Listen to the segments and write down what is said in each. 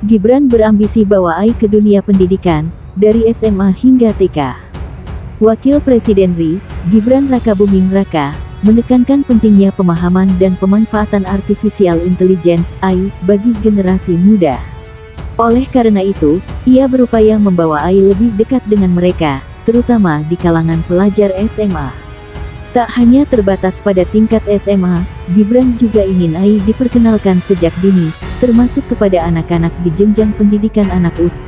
Gibran berambisi bawa AI ke dunia pendidikan, dari SMA hingga TK. Wakil Presiden RI, Gibran Rakabuming Raka, menekankan pentingnya pemahaman dan pemanfaatan artificial intelligence AI bagi generasi muda. Oleh karena itu, ia berupaya membawa AI lebih dekat dengan mereka, terutama di kalangan pelajar SMA. Tak hanya terbatas pada tingkat SMA, Gibran juga ingin AI diperkenalkan sejak dini, termasuk kepada anak-anak di jenjang pendidikan anak usia.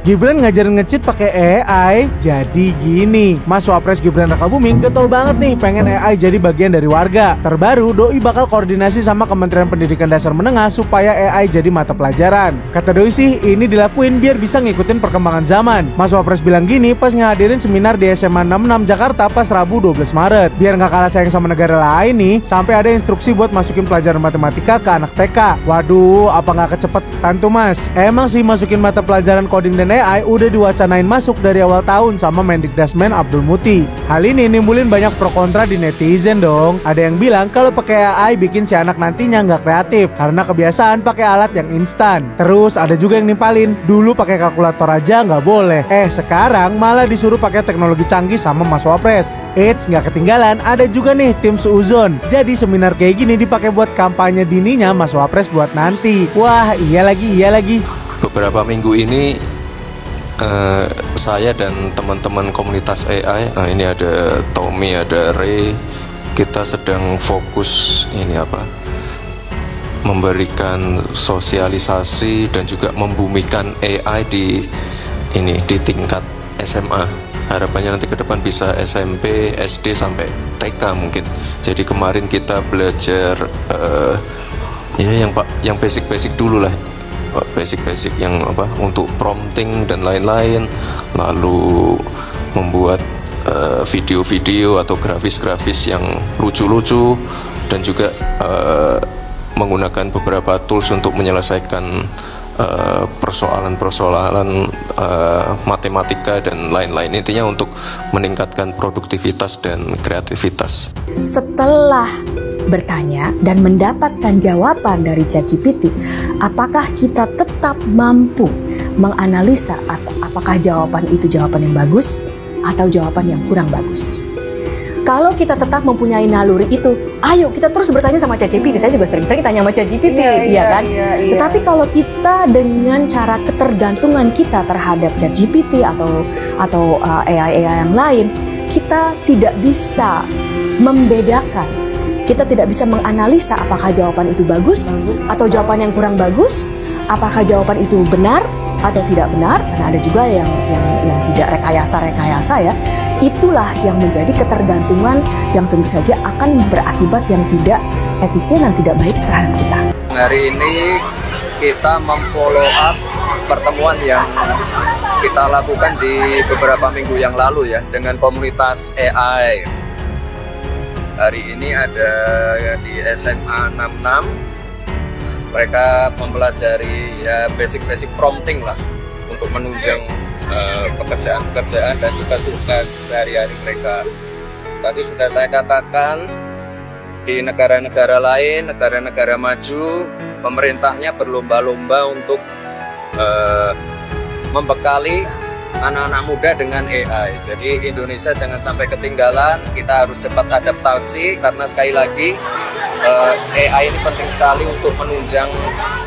Gibran ngajarin nge-cheat pakai AI, jadi gini. Mas Wapres Gibran Rakabuming getol banget nih pengen AI jadi bagian dari warga. Terbaru, Doi bakal koordinasi sama Kementerian Pendidikan Dasar Menengah supaya AI jadi mata pelajaran. Kata Doi sih, ini dilakuin biar bisa ngikutin perkembangan zaman. Mas Wapres bilang gini pas ngehadirin seminar di SMA 66 Jakarta pas Rabu 12 Maret. Biar nggak kalah sayang sama negara lain nih, sampai ada instruksi buat masukin pelajaran matematika ke anak TK. Waduh, apa nggak kecepetan tuh mas? Emang sih masukin mata pelajaran coding dan AI udah diwacanain masuk dari awal tahun sama Mendikdasmen Abdul Muti. Hal ini nimbulin banyak pro kontra di netizen dong. Ada yang bilang kalau pakai AI bikin si anak nantinya nggak kreatif karena kebiasaan pakai alat yang instan. Terus ada juga yang nimpalin, dulu pakai kalkulator aja nggak boleh. Sekarang malah disuruh pakai teknologi canggih sama Mas Wapres. Eits, nggak ketinggalan, ada juga nih tim seuzon. Jadi seminar kayak gini dipakai buat kampanye dininya Mas Wapres buat nanti. Wah, iya lagi. Beberapa minggu ini saya dan teman-teman komunitas AI, ini ada Tommy, ada Ray, kita sedang fokus memberikan sosialisasi dan juga membumikan AI di tingkat SMA. Harapannya nanti ke depan bisa SMP, SD sampai TK mungkin. Jadi kemarin kita belajar yang basic dulu lah. Basic yang untuk prompting dan lain-lain, lalu membuat video-video atau grafis-grafis yang lucu-lucu, dan juga menggunakan beberapa tools untuk menyelesaikan persoalan-persoalan matematika dan lain-lain. Intinya untuk meningkatkan produktivitas dan kreativitas. Setelah bertanya dan mendapatkan jawaban dari ChatGPT, apakah kita tetap mampu menganalisa atau apakah jawaban itu jawaban yang bagus atau jawaban yang kurang bagus? Kalau kita tetap mempunyai naluri itu, ayo kita terus bertanya sama ChatGPT. Saya juga sering-sering tanya sama ChatGPT, kan? Iya. Tetapi kalau kita dengan cara ketergantungan kita terhadap ChatGPT atau AI yang lain, kita tidak bisa membedakan. Kita tidak bisa menganalisa apakah jawaban itu bagus atau jawaban yang kurang bagus, apakah jawaban itu benar atau tidak benar, karena ada juga yang tidak rekayasa ya. Itulah yang menjadi ketergantungan yang tentu saja akan berakibat yang tidak efisien dan tidak baik terhadap kita. Hari ini kita memfollow up pertemuan yang kita lakukan di beberapa minggu yang lalu ya dengan komunitas AI. Hari ini ada di SMA 66, mereka mempelajari basic prompting lah untuk menunjang pekerjaan dan tugas-tugas sehari-hari mereka. Tadi sudah saya katakan, di negara-negara lain, negara-negara maju, pemerintahnya berlomba-lomba untuk membekali anak-anak muda dengan AI. Jadi Indonesia jangan sampai ketinggalan, kita harus cepat adaptasi karena sekali lagi AI ini penting sekali untuk menunjang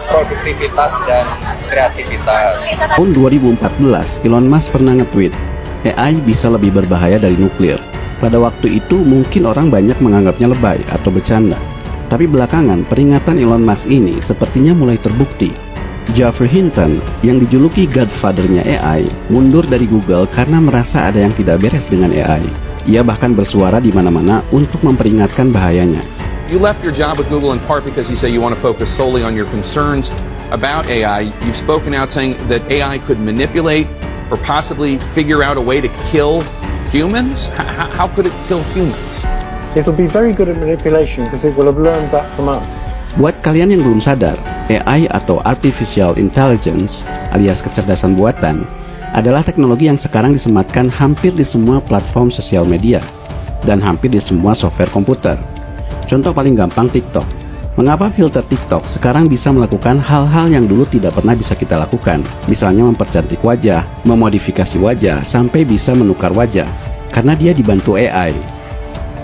produktivitas dan kreativitas. Tahun 2014, Elon Musk pernah nge-tweet, AI bisa lebih berbahaya dari nuklir. Pada waktu itu mungkin orang banyak menganggapnya lebay atau bercanda. Tapi belakangan peringatan Elon Musk ini sepertinya mulai terbukti. Geoffrey Hinton yang dijuluki Godfather-nya AI mundur dari Google karena merasa ada yang tidak beres dengan AI. Ia bahkan bersuara di mana-mana untuk memperingatkan bahayanya. You left your job at Google in part because you say you want to focus solely on your concerns about AI. You've spoken out saying that AI could manipulate or possibly figure out a way to kill humans. How could it kill humans? It'll be very good at manipulation because it will have learned that from us. Buat kalian yang belum sadar, AI atau Artificial Intelligence alias kecerdasan buatan adalah teknologi yang sekarang disematkan hampir di semua platform sosial media dan hampir di semua software komputer. Contoh paling gampang TikTok. Mengapa filter TikTok sekarang bisa melakukan hal-hal yang dulu tidak pernah bisa kita lakukan? Misalnya mempercantik wajah, memodifikasi wajah, sampai bisa menukar wajah. Karena dia dibantu AI.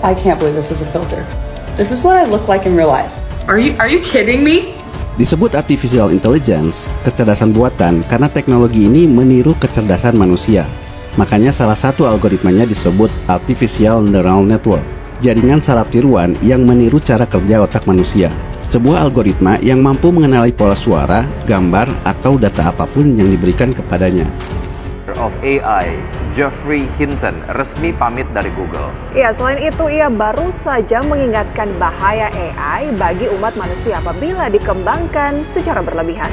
I can't believe this is a filter. This is what I look like in real life. Are you kidding me? Disebut artificial intelligence, kecerdasan buatan, karena teknologi ini meniru kecerdasan manusia. Makanya salah satu algoritmanya disebut artificial neural network, jaringan saraf tiruan yang meniru cara kerja otak manusia. Sebuah algoritma yang mampu mengenali pola suara, gambar, atau data apapun yang diberikan kepadanya. Of AI, Geoffrey Hinton resmi pamit dari Google. Ya, selain itu ia baru saja mengingatkan bahaya AI bagi umat manusia apabila dikembangkan secara berlebihan.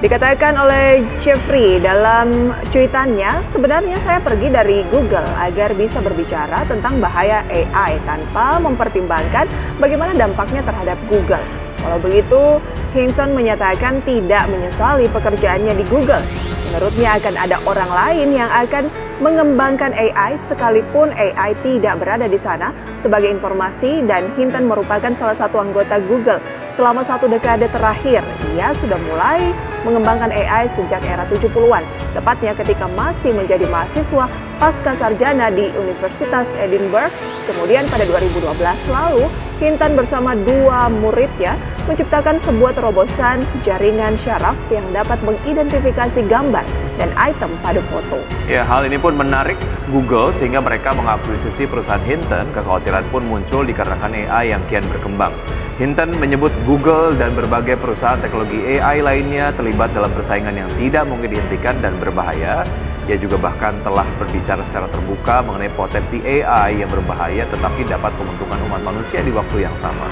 Dikatakan oleh Geoffrey dalam cuitannya, sebenarnya saya pergi dari Google agar bisa berbicara tentang bahaya AI tanpa mempertimbangkan bagaimana dampaknya terhadap Google. Walau begitu, Hinton menyatakan tidak menyesali pekerjaannya di Google. Menurutnya akan ada orang lain yang akan mengembangkan AI sekalipun AI tidak berada di sana. Sebagai informasi, dan Hinton merupakan salah satu anggota Google. Selama 1 dekade terakhir, ia sudah mulai mengembangkan AI sejak era 70-an, tepatnya ketika masih menjadi mahasiswa pasca sarjana di Universitas Edinburgh. Kemudian pada 2012 lalu, Hinton bersama 2 muridnya menciptakan sebuah terobosan jaringan syaraf yang dapat mengidentifikasi gambar dan item pada foto. Ya, hal ini pun menarik Google sehingga mereka mengapresiasi perusahaan Hinton. Kekhawatiran pun muncul dikarenakan AI yang kian berkembang. Hinton menyebut Google dan berbagai perusahaan teknologi AI lainnya terlibat dalam persaingan yang tidak mungkin dihentikan dan berbahaya. Ia juga bahkan telah berbicara secara terbuka mengenai potensi AI yang berbahaya tetapi dapat menguntungkan umat manusia di waktu yang sama.